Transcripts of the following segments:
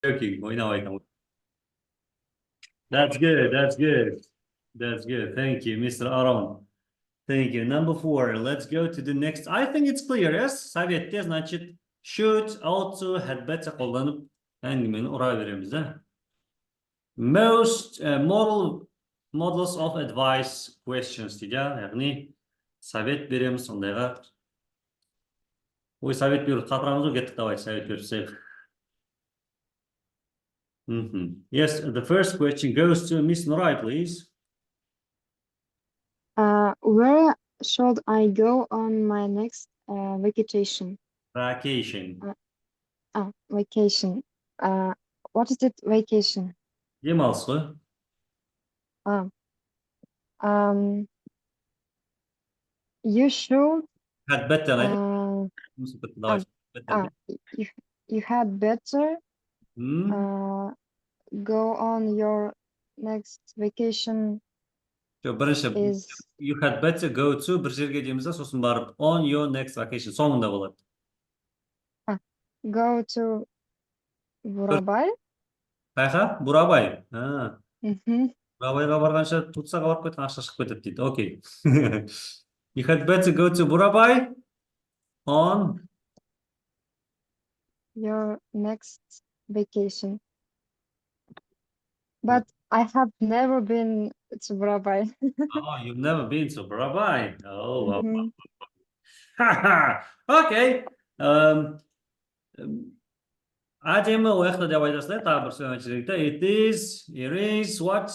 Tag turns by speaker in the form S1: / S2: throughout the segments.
S1: joking. Oyna oyna. That's good. That's good. That's good. Thank you, Mr. Aron. Thank you. Number 4. Let's go to the next. I think it's clear, yes? Советте, значит, should, ought to, had better қолданып әңгімені ұра береміз, да? Most models of advice questions дейді, яғни совет береміз сондайға. Ой, совет беріп қатырамыз ғой, кеттік, давай, совет беріп. Yes, the first question goes to Miss Nuray, please.
S2: Where should I go on my next vacation?
S1: Vacation.
S2: Vacation. What is it, vacation?
S1: Демалыс қой.
S2: You should.
S1: Had better.
S2: You had better go on your next vacation. Is
S1: you had better go to бір жерге дейміз да, сосын барып on your next vacation соңында болады.
S2: Go to Бурабай.
S1: Қайқа? Бурабай. Бурабайға барғанша Турцияға барып кеткен ақша шығып кетеді дейді. Окей. You had better go to Бурабай on
S2: your next vacation. But I have never been to Burabay.
S1: Oh, you've never been to Burabay. Oh, okay. Әдемі ояқта деп айтасыздар, тағы бір сөйлем айтып. It is what?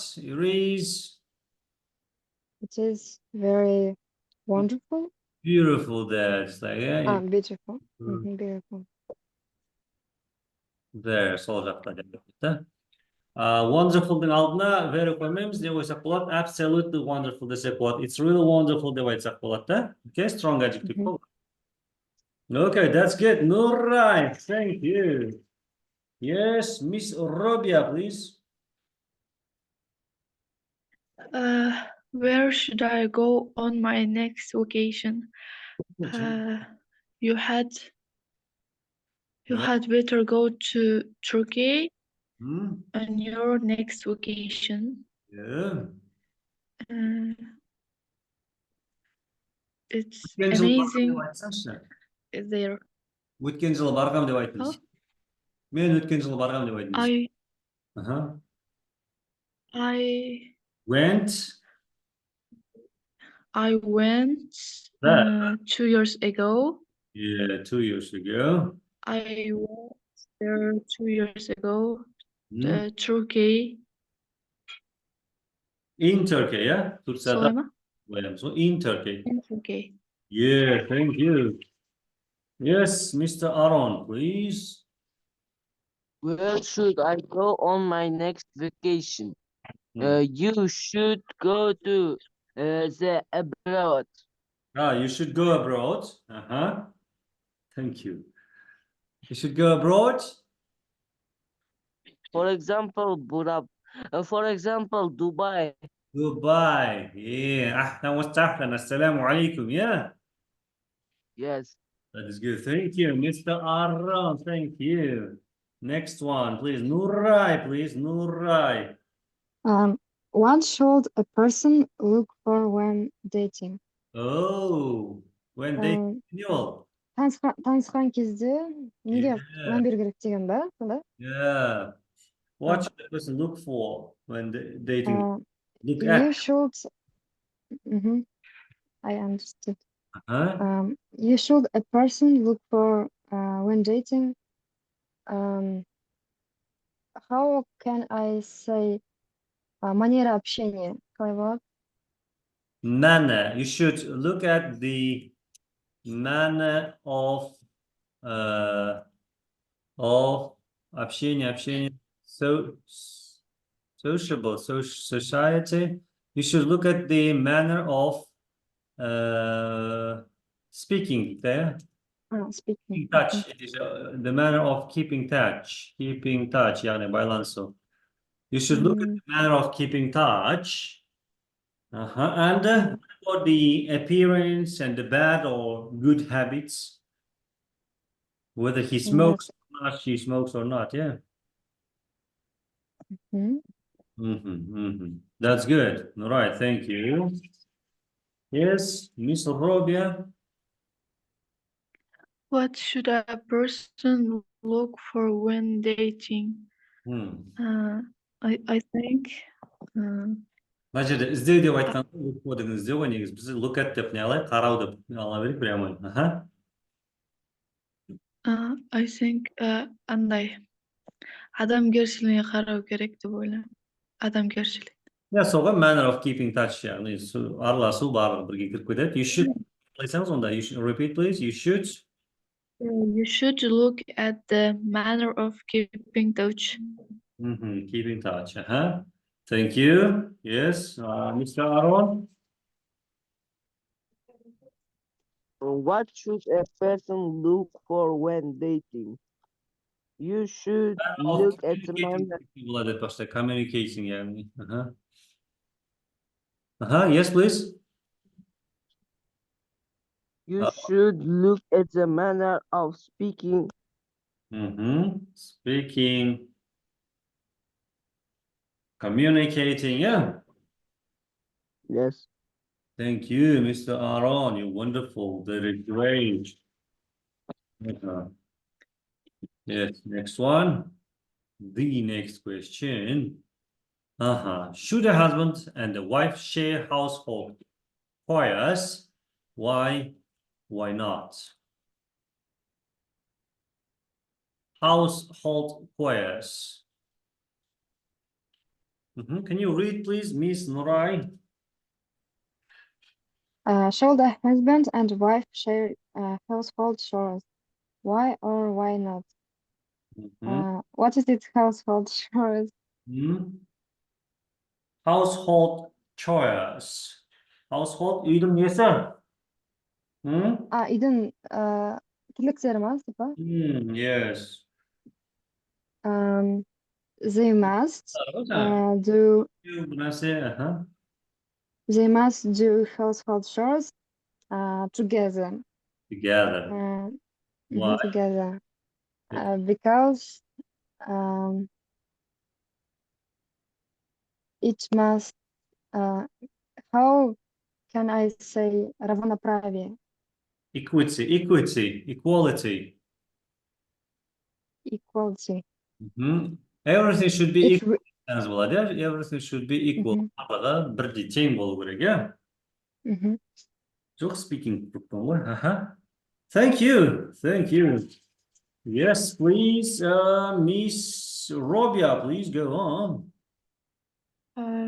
S2: It is very wonderful.
S1: Beautiful, that's like, yeah.
S2: Beautiful. Beautiful.
S1: There, сол жақта деп айтты. Wonderful'дың алдына very қоймаймыз, деп ойсақ болады. Absolutely wonderful десек болады. It's really wonderful деп айтсақ болады, да? Okay, strong adjective. Okay, that's good. Nuray, thank you. Yes, Miss Robia, please.
S3: Where should I go on my next vacation? You had better go to Turkey on your next vacation.
S1: Yeah.
S3: It's amazing there.
S1: Өткен жылы барғам деп айтыңыз. Мен өткен жылы барғам деп айтыңыз.
S3: I went 2 years ago.
S1: Yeah, 2 years ago.
S3: I went there 2 years ago. Turkey.
S1: In Turkey, yeah?
S3: So
S1: in Turkey.
S3: In Turkey.
S1: Yeah, thank you. Yes, Mr. Aron, please.
S4: Where should I go on my next vacation? You should go to the abroad.
S1: You should go abroad. Thank you. You should go abroad.
S4: For example, Dubai.
S1: Dubai. Yeah. Ahlan wa sahlan. Assalamu alaikum. Yeah.
S4: Yes.
S1: That is good. Thank you, Mr. Aron. Thank you. Next one, please. Nuray, please. Nuray.
S2: What should a person look for when dating?
S1: Oh, when dating.
S2: Танысқан кезде неге мән беру керек деген ба?
S1: Yeah. What should a person look for when dating? Look at.
S2: You should. I understood. You should a person look for when dating. How can I say манера общения?
S1: Manner. You should look at the manner of общение, sociable, society. You should look at the manner of speaking there.
S2: Speaking.
S1: Touch. It is the manner of keeping touch. Keeping touch, yani байланыс. You should look at the manner of keeping touch. And for the appearance and the bad or good habits, whether he smokes or not, she smokes or not, yeah. That's good. All right, thank you. Yes, Miss Robia.
S3: What should a person look for when dating? I think
S1: Мына жерде іздеу деп айтқанда look for деген іздеу ғой негізі. Біз look at деп не алайық, қарау деп ала берейік прямо.
S3: I think андай адамгершілігіне қарау керек деп ойлаймын. Адамгершілік.
S1: Я соған manner of keeping touch яғни араласу барлығы бірге кіріп кетеді. You should айтсаңыз онда, you should repeat please. You should
S3: look at the manner of keeping touch.
S1: Keeping touch. Thank you. Yes, Mr. Aaron.
S4: What should a person look for when dating? You should look at the manner.
S1: Болады просто communicating яғни. Yes, please.
S4: You should look at the manner of speaking.
S1: Speaking. Communicating, yeah.
S4: Yes.
S1: Thank you, Mr. Aaron. You're wonderful. Very great. Yes, next one. The next question. Should a husband and a wife share household chores? Why? Why not? Household chores. Can you read, please, Miss Nurai?
S2: Should a husband and wife share household chores? Why or why not? What is it, household chores?
S1: Household chores. Household үйдің несі?
S2: Үйдің тірліктері ма, типа?
S1: Yes.
S2: They must do They must do household chores together.
S1: Together. Why?
S2: Together. Because it must. How can I say равноправие?
S1: Equality. Everything should be equal as well. Everything should be equal. Бірдей тең болу керек, иә? Жоқ, speaking ғой. Thank you. Yes, please, Miss Robia, please go on.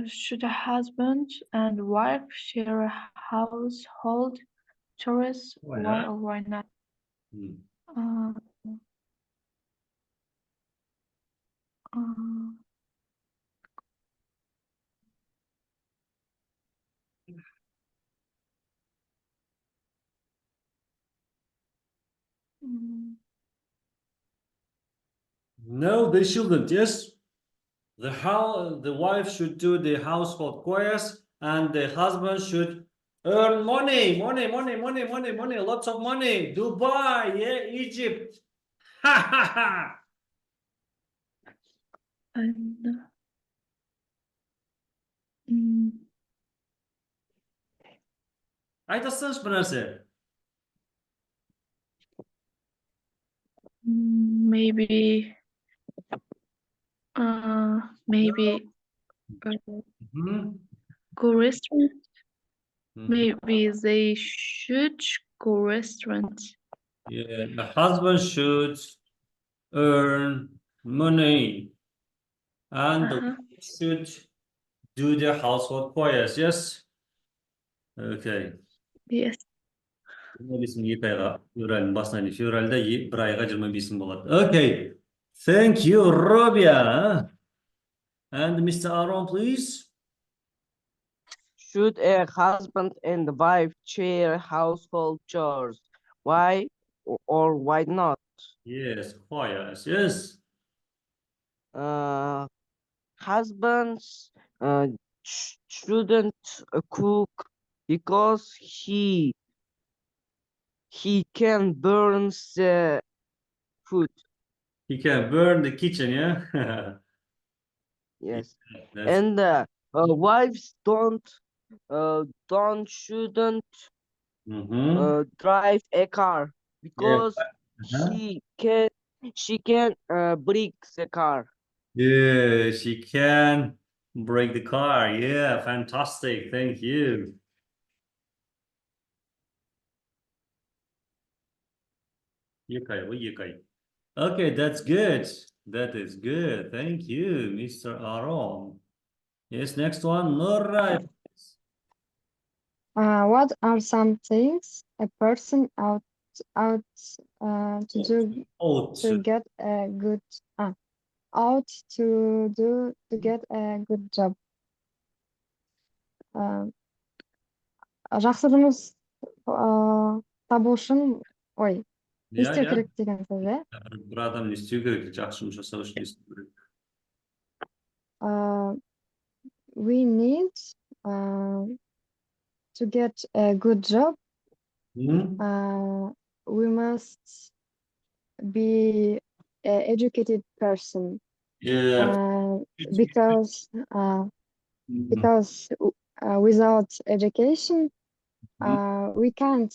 S3: Should a husband and wife share household chores? Why or why not?
S1: No, they shouldn't. Yes, the wife should do the household chores, and the husband should earn money, lots of money. Dubai, yeah, Egypt. Айтасыңыз бір нәрсе.
S3: Maybe go restaurant. Maybe they should go restaurant.
S1: Yeah, the husband should earn money, and the wife should do the household chores. Yes. Okay.
S3: Yes.
S1: 25 айға февральдің басынан февральда 1 айға 25 болады. Okay. Thank you, Robia. And Mr. Aaron, please.
S4: Should a husband and wife share household chores? Why or why not?
S1: Yes, chores. Yes.
S4: Husbands shouldn't cook because he can burn the food.
S1: He can burn the kitchen, yeah?
S4: Yes.
S1: That's
S4: And wives shouldn't drive a car because
S1: Uh-huh.
S4: she can break the car.
S1: Yeah, she can break the car. Yeah, fantastic. Thank you. Okay, that's good. That is good. Thank you, Mr. Aaron. Yes, next one. Nora.
S2: What are some things a person ought to do
S1: Ought
S2: to get a good ought to do to get a good job? Жақсы жұмыс табу үшін ой не
S1: Yeah,
S2: істеу
S1: yeah.
S2: керек деген сөз, иә?
S1: Bir adam ne istiyor ki? Жақсы жұмыс жасау үшін не істеу керек?
S2: We need to get a good job. We must be an educated person.
S1: Yeah.
S2: Because without education, we can't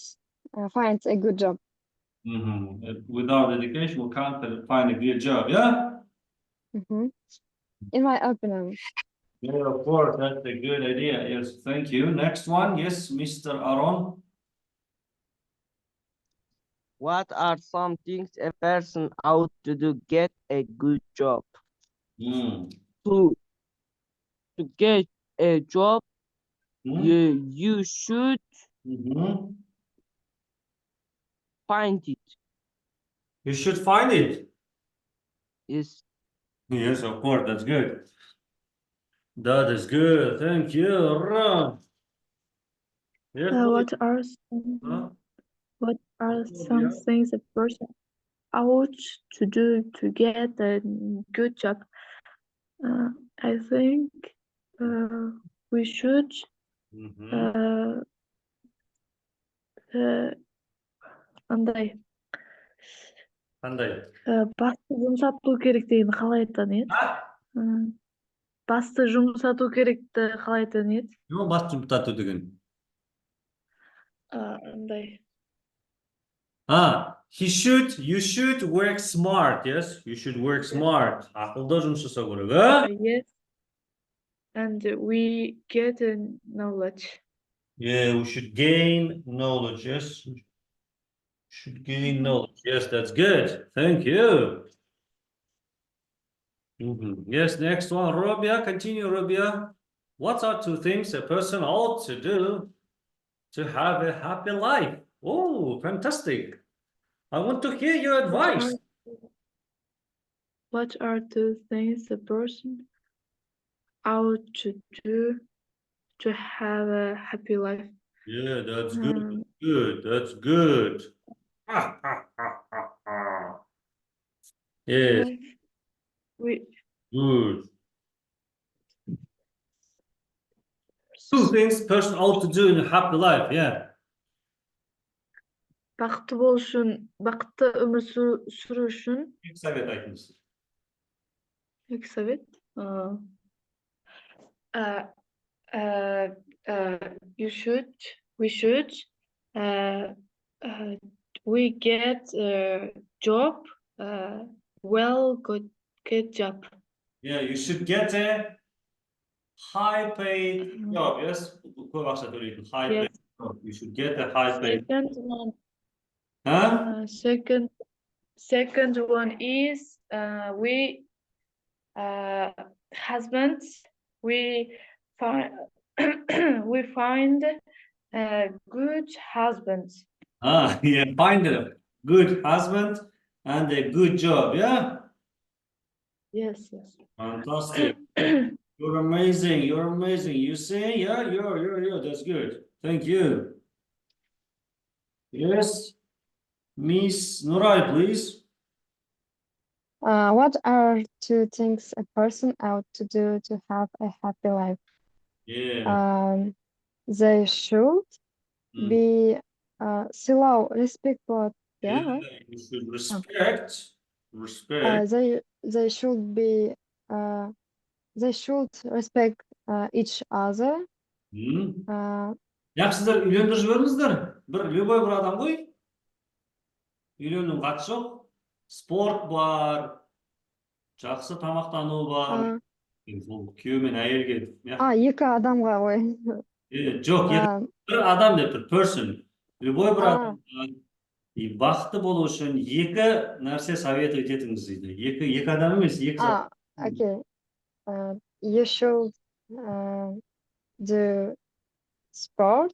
S2: find a good job.
S1: Without education, we can't find a good job. Yeah.
S2: In my opinion.
S1: Yeah, of course, that's a good idea. Yes, thank you. Next one, yes, Mr. Aaron.
S4: What are some things a person ought to do to get a good job? To get a job, you should find it.
S1: You should find it.
S4: Yes.
S1: Yes, of course, that's good. That is good. Thank you, Aaron. Yes,
S3: What are some things a person ought to do to get a good job? I think we should андай
S1: Қандай?
S3: басты жұмсату керек дегенді қалай айтқан еді? Басты жұмсату керекті қалай айтқан еді?
S1: Басты жұмсату деген.
S3: Андай.
S1: You should work smart, yes? You should work smart. Ақылды жұмыс жасау керек,
S3: Yes. And we get knowledge.
S1: Yeah, we should gain knowledge, yes? Should gain knowledge. Yes, that's good. Thank you. Yes, next one, Robia. Continue, Robia. What are two things a person ought to do to have a happy life? Oh, fantastic. I want to hear your advice.
S3: What are two things a person ought to do to have a happy life?
S1: Yeah, that's good. Good. That's good. Yes. Good. Two things person ought to do in a happy life, yeah.
S3: Бақытты болу үшін, бақытты өмір сүру үшін.
S1: Екі совет айтыңыз.
S3: Екі совет? We get a job, good job.
S1: Yeah, you should get a high paid job, yes? Көп ақша төлейтін high paid job. You should get a high paid.
S3: Second one is we husbands, we find a good husband.
S1: Yeah, find a good husband and a good job, yeah?
S3: Yes.
S1: Fantastic. You're amazing. You see? Yeah, you're that's good. Thank you. Yes. Miss Nuray, please.
S2: What are two things a person ought to do to have a happy life?
S1: Yeah.
S2: They should be slow, respect,
S1: Yeah, you should respect.
S2: They should be they should respect each other.
S1: Яқшы, сіздер үйлендіріп жіберіңіздер. Любой бір адам ғой. Үйленудің қатысы жоқ. Спорт бар, жақсы тамақтану бар. Күйеу мен әйелге.
S2: Екі адамға ғой.
S1: Жоқ, бір адам деп тұр, person. Любой бір адам. Бақытты болу үшін екі нәрсе совет ететіңіз дейді. Екі адам емес, екі зат.
S2: Okay. You should do sport.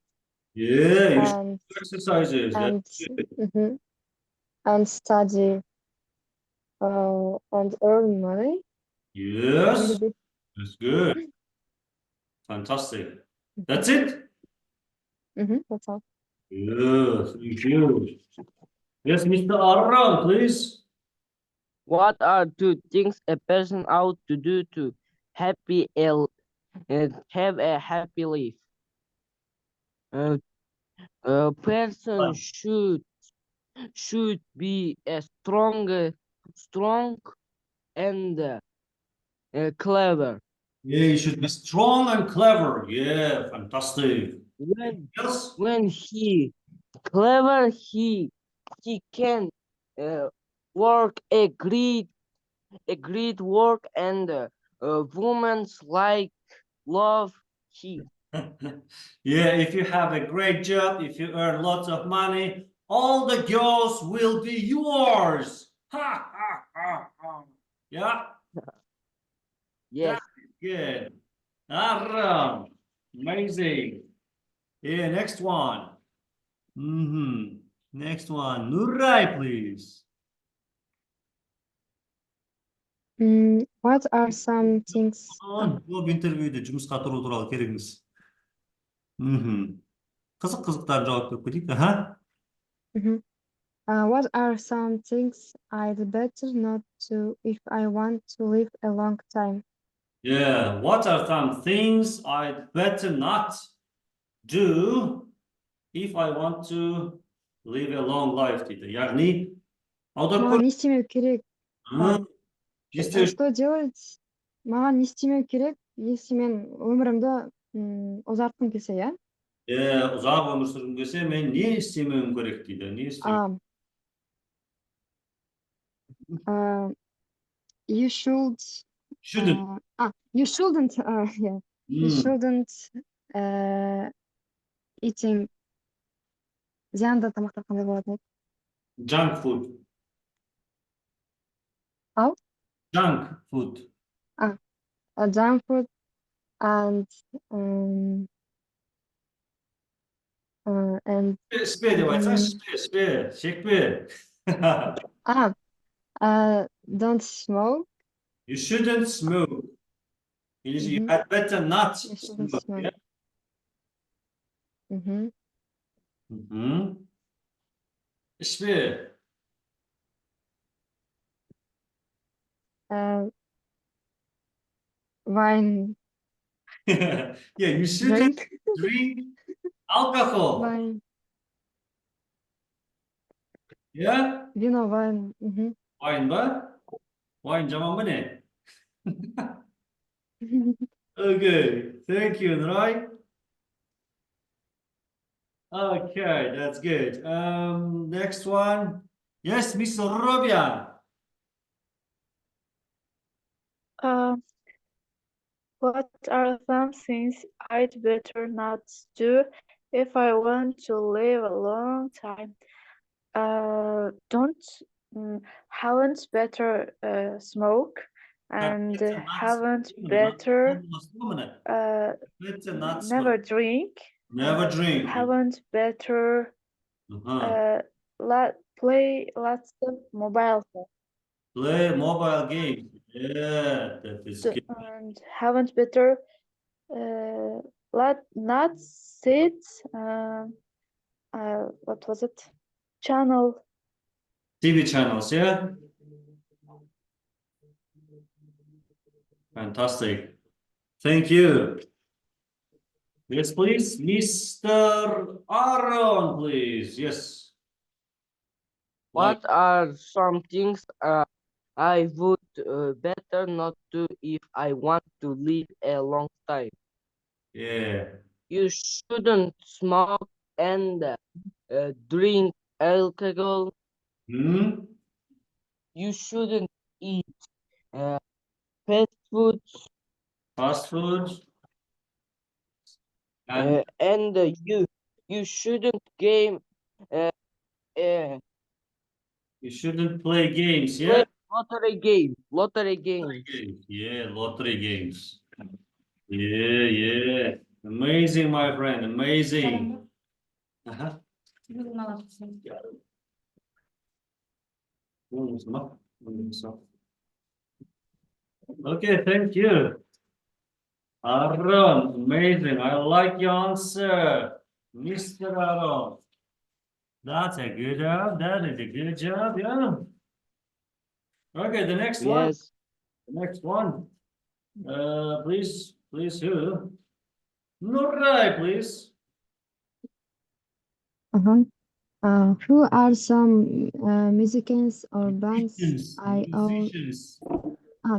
S1: Yeah, you should
S2: and
S1: do exercises.
S2: And study and earn money.
S1: Yes, that's good. Fantastic. That's it?
S2: That's all.
S1: Yes, thank you. Yes, Mr. Arran, please.
S4: What are two things a person ought to do to have a happy life? A person should be strong and clever.
S1: Yeah, you should be strong and clever. Yeah, fantastic.
S4: When he clever, he can work a great work, and women's love him.
S1: Yeah, if you have a great job, if you earn lots of money, all the girls will be yours. Ha ha ha ha. Yeah.
S4: Yes.
S1: Good. Aram. Amazing. Yeah, next one. Next one. Nuray, please.
S2: What are some things?
S1: Бұл интервьюде жұмысқа тұру туралы керегіңіз. Қызықтар жауап беріп кетейік.
S2: What are some things I'd better not do if I want to live a long time?
S1: Yeah, what are some things I'd better not do if I want to live a long life дейді. Яғни,
S2: Маған не істемеу керек?
S1: Что
S2: делать? Маған не істемеу керек, если мен өмірімді ұзартқым келсе, иә?
S1: Ұзақ өмір сүргім келсе, мен не істемеуім керек дейді. Не істемеуім?
S2: You shouldn't. You shouldn't. Yeah. You shouldn't eating. Зиянды тамақтар қандай болады?
S1: Junk food.
S2: How?
S1: Junk food.
S2: Junk food and
S1: Спе деп айтсаң, спе, шекпе.
S2: Don't smoke.
S1: You shouldn't smoke. You had better not smoke. İşte.
S2: Wine.
S1: Yeah, you shouldn't drink alcohol.
S2: Wine.
S1: Yeah?
S2: Vino, wine.
S1: Wine ba? Wine zaman mı ne? Okay, thank you, Nuray. Okay, that's good. Next one. Yes, Mr. Robia.
S3: What are some things I'd better not do if I want to live a long time? Haven't better smoke, and haven't better never drink.
S1: Never drink.
S3: Haven't better play lots of mobile phones.
S1: Play mobile games. Yeah, that is good.
S3: And haven't better not sit what was it?
S1: TV channels, yeah? Fantastic. Thank you. Yes, please. Mr. Aaron, please. Yes.
S4: What are some things I would better not do if I want to live a long time.
S1: Yeah.
S4: You shouldn't smoke and drink alcohol.
S1: Hmm?
S4: You shouldn't eat fast food.
S1: Fast food. And
S4: And you shouldn't game uh,
S1: you shouldn't play games,
S4: play
S1: yeah?
S4: lottery game.
S1: Lottery games. Yeah, lottery games. Yeah, yeah. Amazing, my friend. Amazing. Uh-huh. Okay, thank you. Aaron, amazing. I like your answer, Mr. Aaron. That's a good job. That is a good job, yeah. Okay, the next one.
S4: Yes.
S1: The next one. Please, who? Nuray, please.
S2: Who are some musicians or bands
S1: Musicians.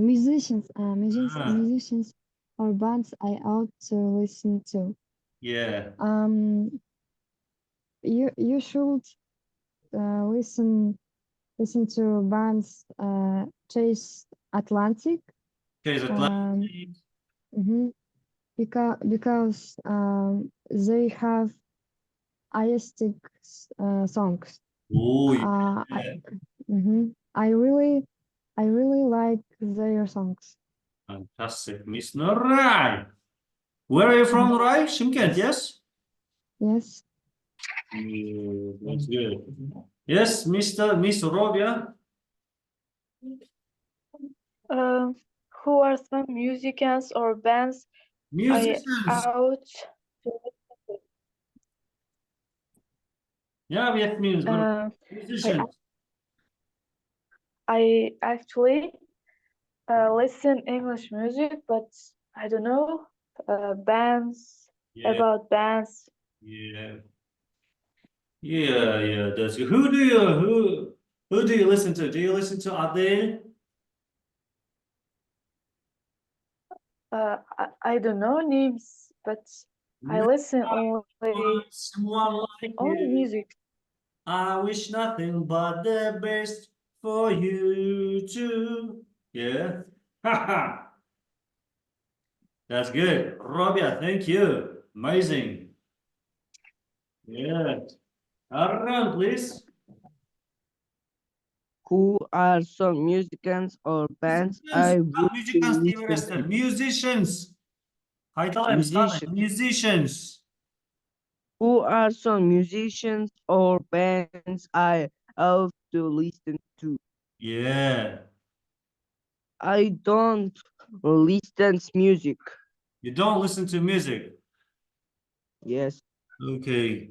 S2: musicians
S1: Ah.
S2: musicians or bands I ought to listen to?
S1: Yeah.
S2: You should listen to bands Chase Atlantic.
S1: Okay, so Atlantic.
S2: Because they have aesthetic songs.
S1: Oh,
S2: I really like their songs.
S1: fantastic, Miss Nuray. Where are you from, Nuray? Shimkent, yes?
S2: Yes.
S1: That's good. Yes, Miss Robia.
S3: Who are some musicians or bands I
S1: Musicians.
S3: ought to
S1: Yeah, it means musicians.
S3: I actually listen English music, but I don't know bands
S1: Yeah,
S3: about bands.
S1: yeah, yeah. That's good. Who do you listen to? Do you listen to Adele?
S3: I don't know names, but I listen only
S1: Someone like you.
S3: music.
S1: I wish nothing but the best for you too. Yeah. Haha. That's good. Robia, thank you. Amazing. Yeah. Aaron, please.
S4: Who are some musicians or bands I would listen to?
S1: Musicians.
S4: Musicians.
S1: Musicians.
S4: Who are some musicians or bands I ought to listen to?
S1: Yeah.
S4: I don't listen to music.
S1: You don't listen to music.
S4: Yes.
S1: Okay.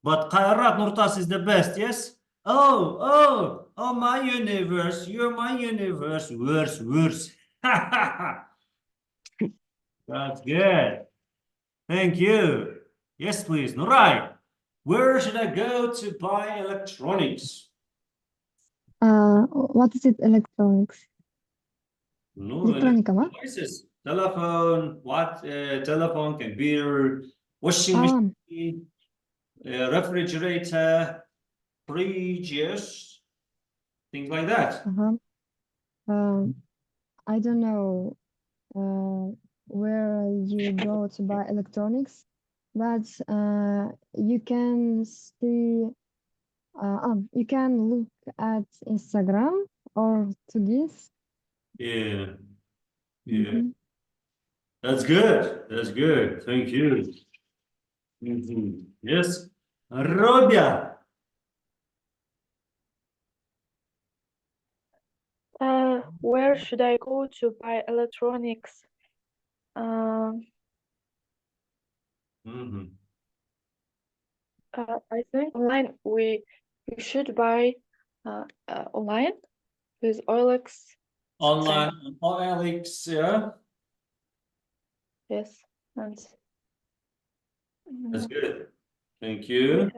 S1: But Kairat Nurtas is the best, yes? Oh, my universe. You're my universe. Worse. That's good. Thank you. Yes, please. Nuray, where should I go to buy electronics?
S2: What is it? Electronics?
S1: No,
S2: Electronica, ma?
S1: devices. Telephone, telephone, computer, washing machine, refrigerator, fridge, yes, things like that.
S2: I don't know where you go to buy electronics, but you can see you can look at Instagram or to this.
S1: Yeah. That's good. That's good. Thank you. Yes. Robia.
S3: Where should I go to buy electronics? I think online we should buy online with OLX.
S1: Online, OLX, yeah.
S3: Yes, and
S1: That's good. Thank you.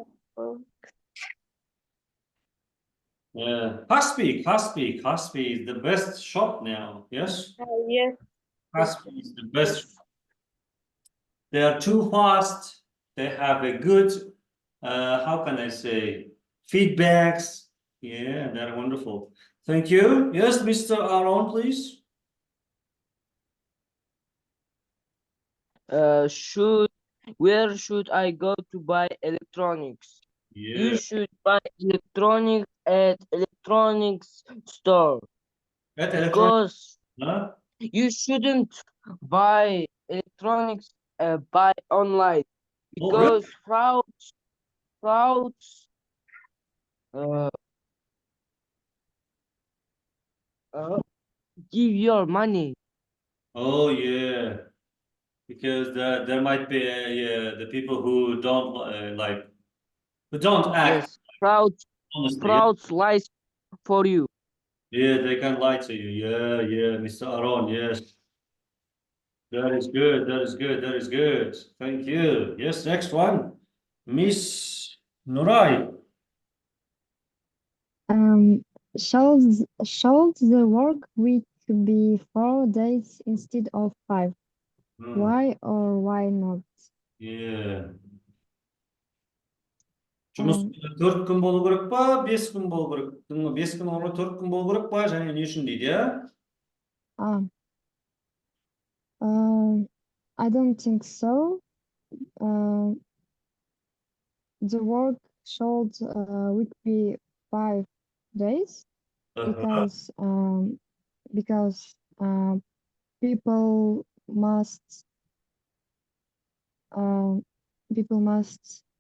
S1: Haspi is the best shop now. Yes,
S3: Yes.
S1: Haspi is the best. They are too fast. They have a good, how can I say, feedbacks. Yeah, they're wonderful. Thank you. Yes, Mr. Aaron, please.
S4: Where should I go to buy electronics?
S1: Yeah.
S4: You should buy electronics at electronics store
S1: At electronic.
S4: because
S1: Huh?
S4: you shouldn't buy electronics buy online
S1: Oh, really?
S4: because frauds uh, give your money.
S1: Oh, yeah. Because there might be yeah, the people who don't who don't act
S4: Yes,
S1: honestly.
S4: frauds lies for you.
S1: Yeah, they can lie to you. Yeah, Mr. Aaron. Yes, that is good. That is good. That is good. Thank you. Yes, next one, Miss Nurai.
S2: Should the work week be 4 days instead of 5? Why or why not?
S1: Yeah. Жұмыс 4 күн болу керек па, 5 күн болу керек? 5 күн орнына 4 күн болу керек па, және не үшін дейді, иә?
S2: I don't think so. The work should week be 5 days because people must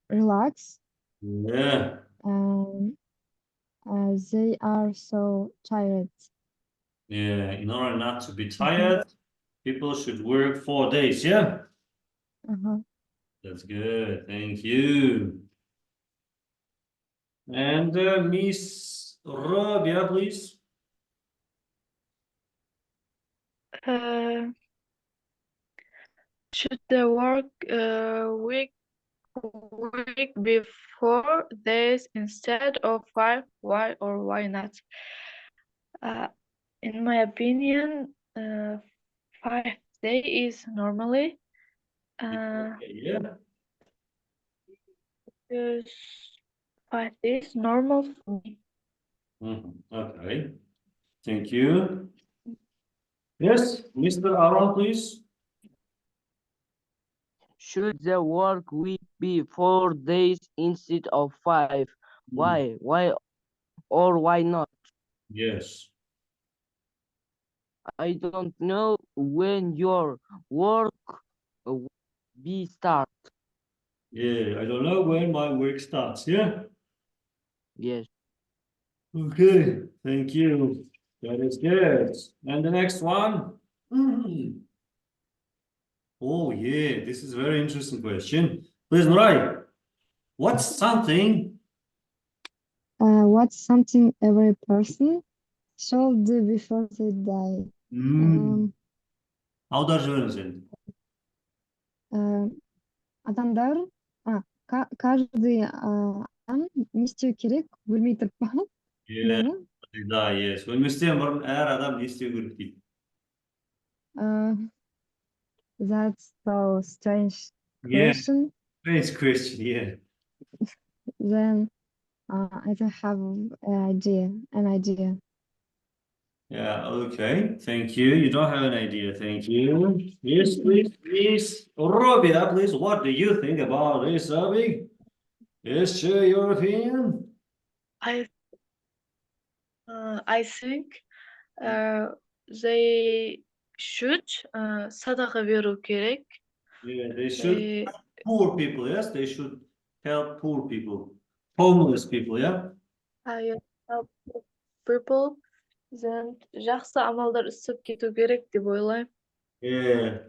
S2: relax.
S1: Yeah.
S2: They are so tired.
S1: Yeah, in order not to be tired, people should work 4 days, yeah? That's good, thank you. And Miss Rabia, please.
S3: Should the work week be 4 days instead of 5? Why or why not? In my opinion, 5 days is normally.
S1: Yeah.
S3: Because 5 days is normal for me.
S1: Okay, thank you. Yes, Mr. Aaron, please.
S4: Should the work week be 4 days instead of 5? Why or why not?
S1: Yes.
S4: I don't know when your work be start.
S1: Yeah, I don't know when my work starts, yeah?
S4: Yes.
S1: Okay, thank you. That is good. And the next one? Oh, yeah, this is a very interesting question. Please, Nurai, what's something
S2: Every person should do before they die?
S1: аударып жіберіңіз енді.
S2: Адамдар, каждый адам не істеу керек, өлмей тұрып па?
S1: Да, yes. Өлместен бұрын әр адам не істеу керек дейді.
S2: That's so strange question.
S1: Strange question, yeah.
S2: Then I don't have an idea.
S1: Yeah, okay. Thank you. You don't have an idea. Thank you. Yes, please. Robia, please. What do you think about this, Robbie? Yes, share your opinion.
S3: I think they should садақа беру керек.
S1: Yeah, they should help poor people, yes? They should help poor people. Homeless people, yeah?
S3: Help people. Then жақсы амалдар істеп кету керек деп ойлаймын.
S1: Yeah,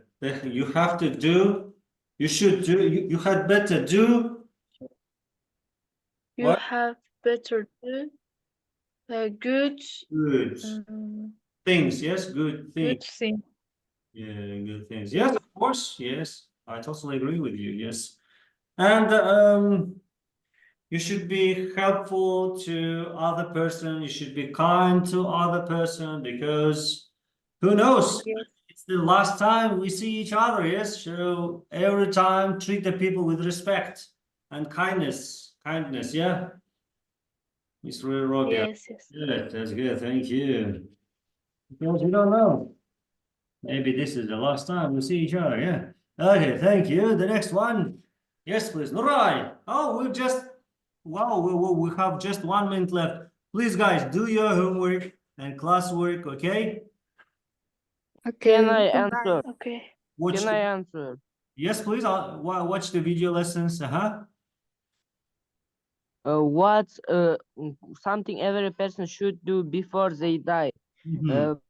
S1: you have to do, you should do, you had better do.
S3: You have better do good
S1: things, yes, good things.
S3: Good thing.
S1: Yeah, good things. Yes, of course, yes. I totally agree with you, yes. And You should be helpful to other person. You should be kind to other person because who knows?
S3: Yes.
S1: It's the last time we see each other, yes? So every time treat the people with respect and kindness. Kindness, yeah? Miss wrote there.
S3: Yes, yes.
S1: Good, that's good, thank you. Because you don't know. Maybe this is the last time we see each other, yeah? Okay, thank you. The next one. Yes, please. Nuray. Oh, we've just, wow, we have just 1 minute left. Please, guys, do your homework and classwork, okay?
S3: Okay.
S4: Can I answer?
S3: Okay.
S1: Watch
S4: Can I answer?
S1: Yes, please. Watch the video lessons.
S4: What's something every person should do before they die?
S1: Mhm.